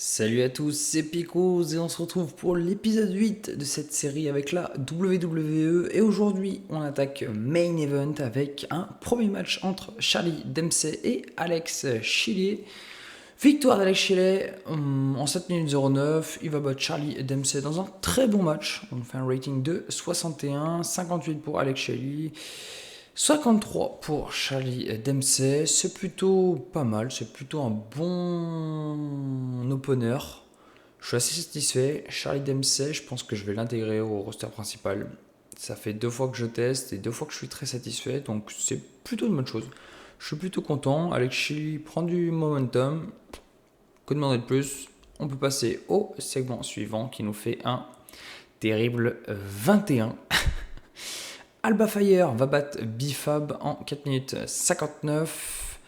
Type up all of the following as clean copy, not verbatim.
Salut à tous, c'est Picos et on se retrouve pour l'épisode 8 de cette série avec la WWE. Et aujourd'hui, on attaque Main Event avec un premier match entre Charlie Dempsey et Alex Shelley. Victoire d'Alex Shelley en 7 minutes 09. Il va battre Charlie Dempsey dans un très bon match. On fait un rating de 61, 58 pour Alex Shelley. 53 pour Charlie Dempsey, c'est plutôt pas mal, c'est plutôt un bon opener. Je suis assez satisfait. Charlie Dempsey, je pense que je vais l'intégrer au roster principal. Ça fait 2 fois que je teste et 2 fois que je suis très satisfait, donc c'est plutôt une bonne chose. Je suis plutôt content. Alex Shelley prend du momentum. Que demander de plus? On peut passer au segment suivant qui nous fait un terrible 21. Alba Fire va battre Bifab en 4 minutes 59.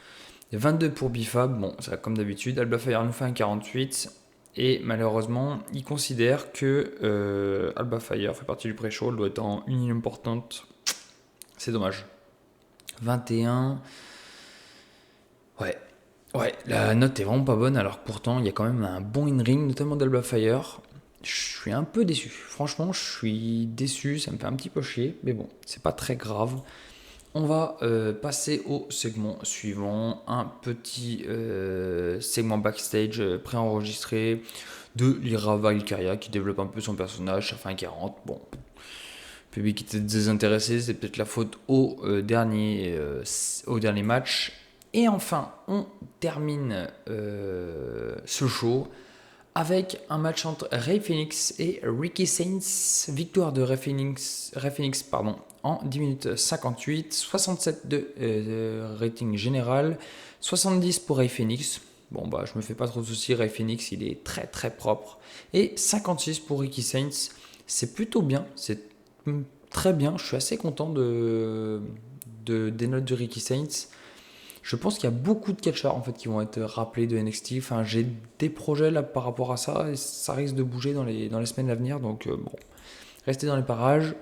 22 pour Bifab, bon, ça comme d'habitude. Alba Fire nous fait un 48. Et malheureusement, il considère que Alba Fire fait partie du pré-show, elle doit être en une ligne importante. C'est dommage. 21. Ouais, la note est vraiment pas bonne, alors que pourtant, il y a quand même un bon in-ring, notamment d'Alba Fire. Je suis un peu déçu. Franchement, je suis déçu, ça me fait un petit peu chier, mais bon, c'est pas très grave. On va passer au segment suivant, un petit segment backstage préenregistré de Lyra Valkyria qui développe un peu son personnage, ça fait un 40. Bon, le public était désintéressé, c'est peut-être la faute au dernier match. Et enfin, on termine ce show avec un match entre Rey Fenix et Ricky Saints. Victoire de Rey Fenix en 10 minutes 58, 67 de rating général, 70 pour Rey Fenix. Bon bah je me fais pas trop de soucis, Rey Fenix il est très très propre. Et 56 pour Ricky Saints. C'est plutôt bien, c'est très bien, je suis assez content des notes de Ricky Saints. Je pense qu'il y a beaucoup de catcheurs en fait qui vont être rappelés de NXT. Enfin, j'ai des projets là par rapport à ça et ça risque de bouger dans les semaines à venir. Donc bon, restez dans les parages.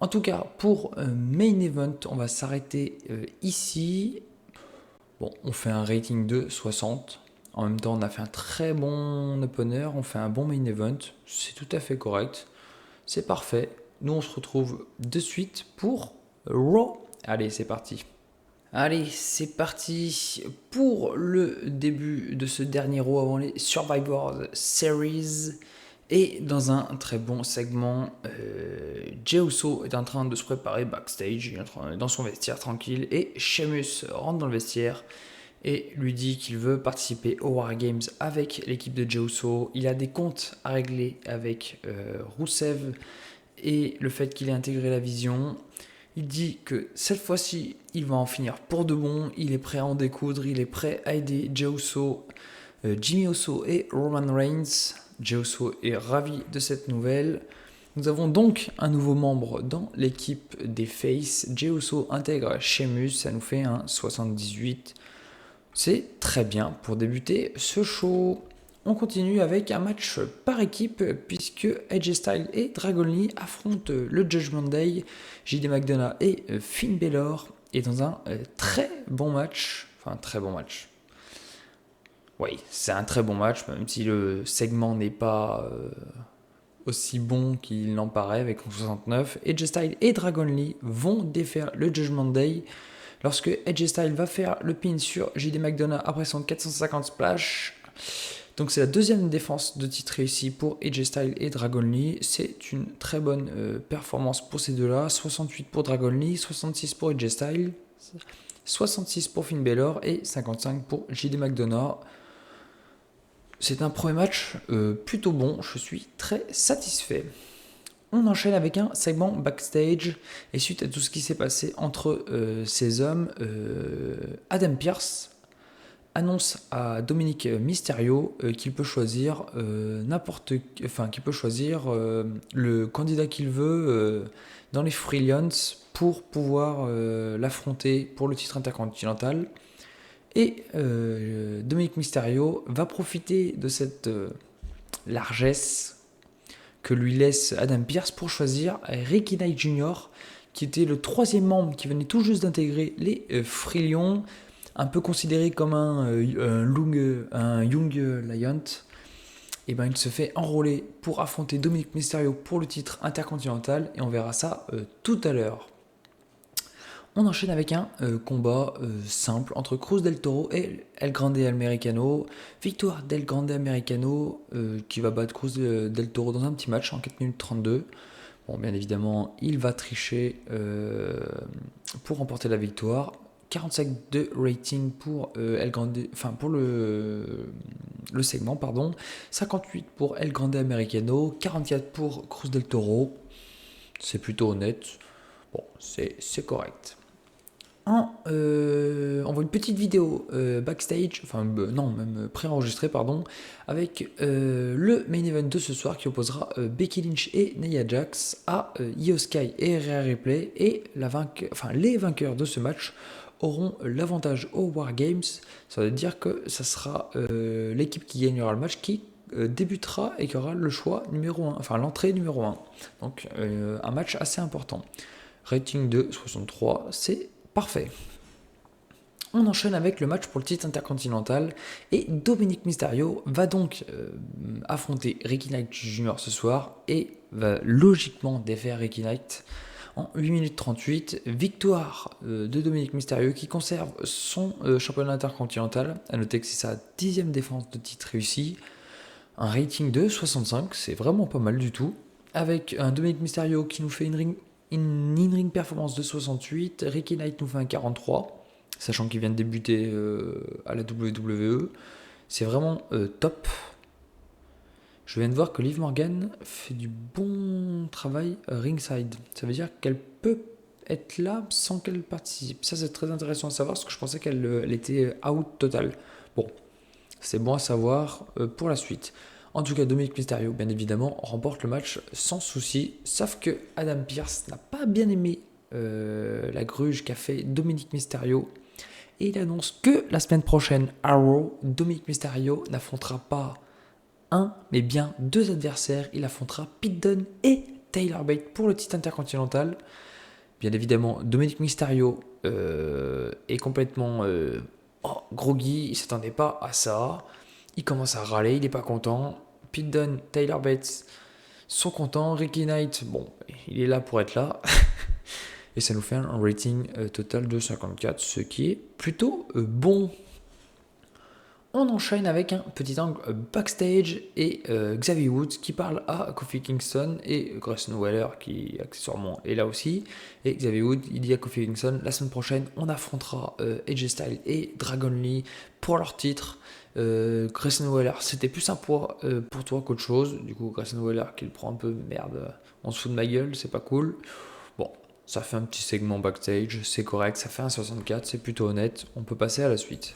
En tout cas, pour Main Event, on va s'arrêter ici. Bon, on fait un rating de 60. En même temps, on a fait un très bon opener, on fait un bon Main Event. C'est tout à fait correct. C'est parfait. Nous, on se retrouve de suite pour Raw. Allez, c'est parti. Allez, c'est parti pour le début de ce dernier Raw avant les Survivor Series. Et dans un très bon segment, Jey Uso est en train de se préparer backstage, il est dans son vestiaire tranquille, et Sheamus rentre dans le vestiaire et lui dit qu'il veut participer aux War Games avec l'équipe de Jey Uso. Il a des comptes à régler avec Rusev et le fait qu'il ait intégré la vision. Il dit que cette fois-ci, il va en finir pour de bon, il est prêt à en découdre, il est prêt à aider Jey Uso, Jimmy Uso et Roman Reigns. Jey Uso est ravi de cette nouvelle. Nous avons donc un nouveau membre dans l'équipe des Faces. Jey Uso intègre Sheamus, ça nous fait un 78. C'est très bien pour débuter ce show. On continue avec un match par équipe puisque AJ Styles et Dragon Lee affrontent le Judgment Day, JD McDonough et Finn Balor. Et dans un très bon match, enfin très bon match. Oui, c'est un très bon match, même si le segment n'est pas aussi bon qu'il n'en paraît avec 69. AJ Styles et Dragon Lee vont défaire le Judgment Day lorsque AJ Styles va faire le pin sur JD McDonough après son 450 splash. Donc c'est la deuxième défense de titre réussie pour AJ Styles et Dragon Lee. C'est une très bonne performance pour ces deux-là. 68 pour Dragon Lee, 66 pour AJ Styles, 66 pour Finn Balor et 55 pour JD McDonough. C'est un premier match plutôt bon, je suis très satisfait. On enchaîne avec un segment backstage et suite à tout ce qui s'est passé entre ces hommes, Adam Pearce annonce à Dominic Mysterio qu'il peut choisir qu'il peut choisir le candidat qu'il veut dans les Free Lions pour pouvoir l'affronter pour le titre intercontinental. Et Dominic Mysterio va profiter de cette largesse que lui laisse Adam Pearce pour choisir Ricky Knight Jr., qui était le troisième membre qui venait tout juste d'intégrer les Free Lions, un peu considéré comme un Young Lion. et ben il se fait enrôler pour affronter Dominic Mysterio pour le titre intercontinental et on verra ça tout à l'heure. On enchaîne avec un combat simple entre Cruz del Toro et El Grande Americano. Victoire d'El Grande Americano qui va battre Cruz del Toro dans un petit match en 4 minutes 32. Bon, bien évidemment, il va tricher pour remporter la victoire. 45 de rating pour El Grande, enfin pour le segment, pardon. 58 pour El Grande Americano, 44 pour Cruz del Toro. C'est plutôt honnête. Bon, c'est correct. On voit une petite vidéo backstage, enfin non, même pré-enregistrée, pardon, avec le main event de ce soir qui opposera Becky Lynch et Nia Jax à Io Sky et Rhea Ripley. Et les vainqueurs de ce match auront l'avantage aux War Games. Ça veut dire que ça sera l'équipe qui gagnera le match qui débutera et qui aura le choix numéro 1, enfin l'entrée numéro 1. Donc un match assez important. Rating de 63, c'est parfait. On enchaîne avec le match pour le titre intercontinental et Dominic Mysterio va donc affronter Ricky Knight Jr. ce soir et va logiquement défaire Ricky Knight en 8 minutes 38. Victoire de Dominic Mysterio qui conserve son championnat intercontinental. A noter que c'est sa 10e défense de titre réussie. Un rating de 65, c'est vraiment pas mal du tout. Avec un Dominic Mysterio qui nous fait une in-ring performance de 68, Ricky Knight nous fait un 43, sachant qu'il vient de débuter à la WWE. C'est vraiment top. Je viens de voir que Liv Morgan fait du bon travail ringside. Ça veut dire qu'elle peut être là sans qu'elle participe. Ça, c'est très intéressant à savoir parce que je pensais qu'elle était out total. Bon, c'est bon à savoir pour la suite. En tout cas, Dominic Mysterio, bien évidemment, remporte le match sans souci. Sauf que Adam Pearce n'a pas bien aimé la gruge qu'a fait Dominic Mysterio. Et il annonce que la semaine prochaine, à Raw, Dominic Mysterio n'affrontera pas un, mais bien deux adversaires. Il affrontera Pete Dunne et Tyler Bate pour le titre intercontinental. Bien évidemment, Dominic Mysterio est complètement groggy. Il ne s'attendait pas à ça. Il commence à râler, il n'est pas content. Pete Dunne, Tyler Bates sont contents. Ricky Knight, bon, il est là pour être là. Et ça nous fait un rating total de 54, ce qui est plutôt bon. On enchaîne avec un petit angle backstage et Xavier Woods qui parle à Kofi Kingston et Grayson Waller qui accessoirement est là aussi. Et Xavier Woods, il dit à Kofi Kingston, la semaine prochaine, on affrontera AJ Styles et Dragon Lee pour leur titre. Grayson Waller, c'était plus sympa pour toi qu'autre chose. Du coup, Grayson Waller qui le prend un peu, merde, en dessous de ma gueule, c'est pas cool. Bon, ça fait un petit segment backstage, c'est correct, ça fait un 64, c'est plutôt honnête. On peut passer à la suite.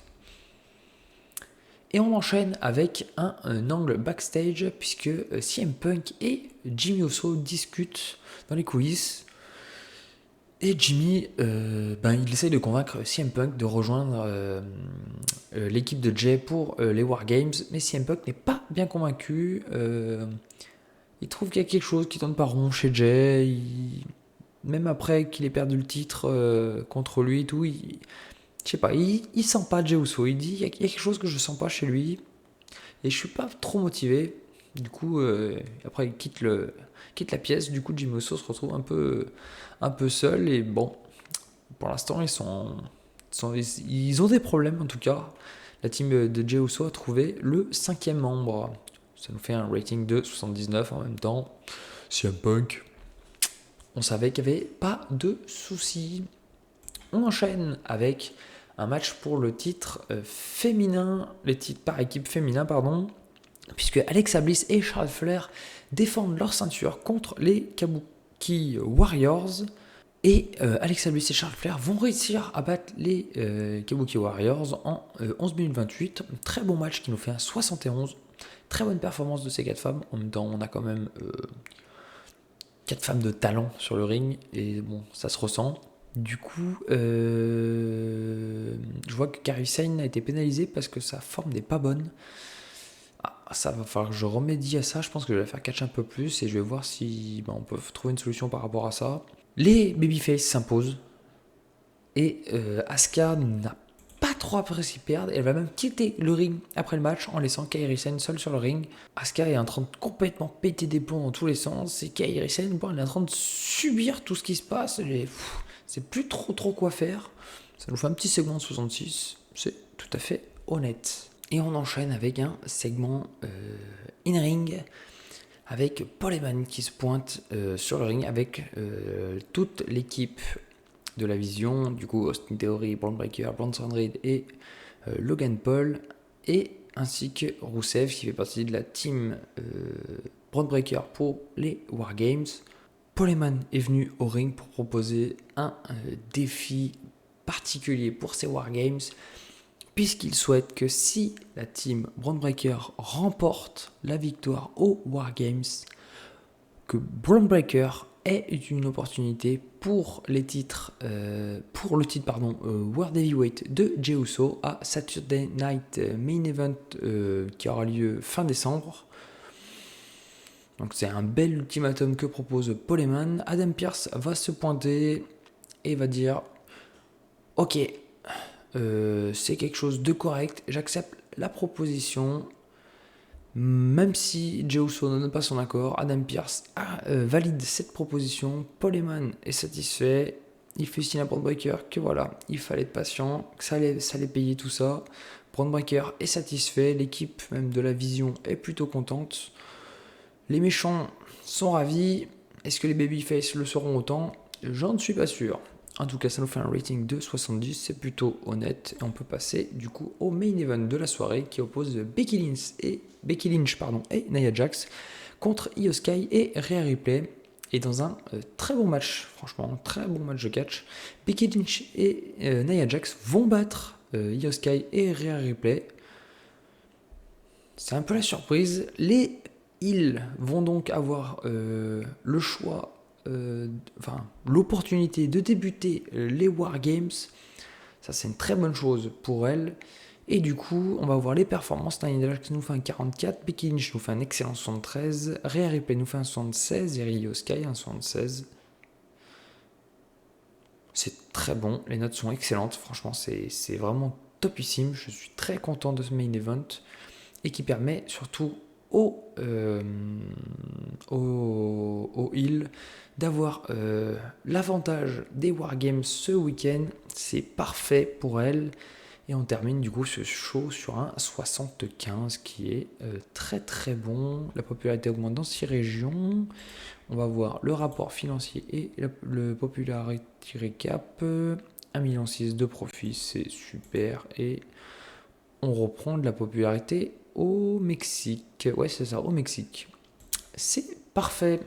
Et on enchaîne avec un angle backstage puisque CM Punk et Jimmy Uso discutent dans les coulisses. Et Jimmy, il essaye de convaincre CM Punk de rejoindre l'équipe de Jay pour les War Games. Mais CM Punk n'est pas bien convaincu. Il trouve qu'il y a quelque chose qui tourne pas rond chez Jay. Même après qu'il ait perdu le titre contre lui et tout, je sais pas, il sent pas Jey Uso. Il dit il y a quelque chose que je sens pas chez lui et je suis pas trop motivé. Du coup, après il quitte la pièce. Du coup, Jimmy Uso se retrouve un peu seul et bon, pour l'instant ils ont des problèmes en tout cas. La team de Jey Uso a trouvé le 5e membre. Ça nous fait un rating de 79 en même temps. CM Punk, on savait qu'il n'y avait pas de soucis. On enchaîne avec un match pour le titre féminin, les titres par équipe féminin, pardon, puisque Alexa Bliss et Charlotte Flair défendent leur ceinture contre les Kabuki Warriors. Et Alexa Bliss et Charlotte Flair vont réussir à battre les Kabuki Warriors en 11 minutes 28. Très bon match qui nous fait un 71. Très bonne performance de ces 4 femmes. En même temps, on a quand même 4 femmes de talent sur le ring. Et bon, ça se ressent. Du coup, je vois que Kairi Sane a été pénalisée parce que sa forme n'est pas bonne. Ça va falloir que je remédie à ça. Je pense que je vais la faire catch un peu plus et je vais voir si on peut trouver une solution par rapport à ça. Les Babyface s'imposent et Asuka n'a pas trop apprécié perdre. Elle va même quitter le ring après le match en laissant Kairi Sane seule sur le ring. Asuka est en train de complètement péter des plombs dans tous les sens. Et Kairi Sane, elle est en train de subir tout ce qui se passe. C'est plus trop quoi faire. Ça nous fait un petit segment de 66. C'est tout à fait honnête. Et on enchaîne avec un segment in-ring avec Paul Heyman qui se pointe sur le ring avec toute l'équipe de la Vision, du coup Austin Theory, Braun Breaker, Bronson Reed et Logan Paul, et ainsi que Rusev qui fait partie de la team Braun Breaker pour les Wargames. Paul Heyman est venu au ring pour proposer un défi particulier pour ces Wargames, puisqu'il souhaite que si la team Braun Breaker remporte la victoire aux Wargames, que Braun Breaker ait une opportunité pour le titre World Heavyweight de Jey Uso à Saturday Night Main Event qui aura lieu fin décembre. Donc c'est un bel ultimatum que propose Paul Heyman. Adam Pearce va se pointer et va dire ok, c'est quelque chose de correct, j'accepte la proposition. Même si Jey Uso ne donne pas son accord, Adam Pearce valide cette proposition. Paul Heyman est satisfait. Il fait signer à Braun Breaker que voilà, il fallait être patient, que ça allait payer tout ça. Braun Breaker est satisfait, l'équipe même de la Vision est plutôt contente. Les méchants sont ravis. Est-ce que les babyface le seront autant? J'en suis pas sûr. En tout cas, ça nous fait un rating de 70, c'est plutôt honnête. Et on peut passer du coup au main event de la soirée qui oppose Becky Lynch et Nia Jax contre Io Sky et Rhea Ripley. Et dans un très bon match, franchement, très bon match de catch, Becky Lynch et Nia Jax vont battre Io Sky et Rhea Ripley. C'est un peu la surprise. Les Heels vont donc avoir le choix, l'opportunité de débuter les Wargames. Ça, c'est une très bonne chose pour elles. Et du coup, on va voir les performances. Nia Jax nous fait un 44, Becky Lynch nous fait un excellent 73, Rhea Ripley nous fait un 76 et Io Sky un 76. C'est très bon, les notes sont excellentes. Franchement, c'est vraiment topissime. Je suis très content de ce main event et qui permet surtout au Hill d'avoir l'avantage des Wargames ce week-end. C'est parfait pour elle. Et on termine du coup ce show sur un 75 qui est très très bon. La popularité augmente dans 6 régions. On va voir le rapport financier et le popularity recap. 1,6 million de profit, c'est super. Et on reprend de la popularité au Mexique. Ouais, c'est ça, au Mexique. C'est parfait.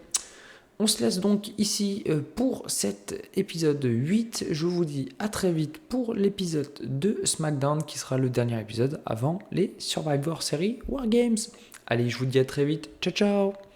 On se laisse donc ici pour cet épisode 8. Je vous dis à très vite pour l'épisode de SmackDown qui sera le dernier épisode avant les Survivor Series Wargames. Allez, je vous dis à très vite. Ciao, ciao!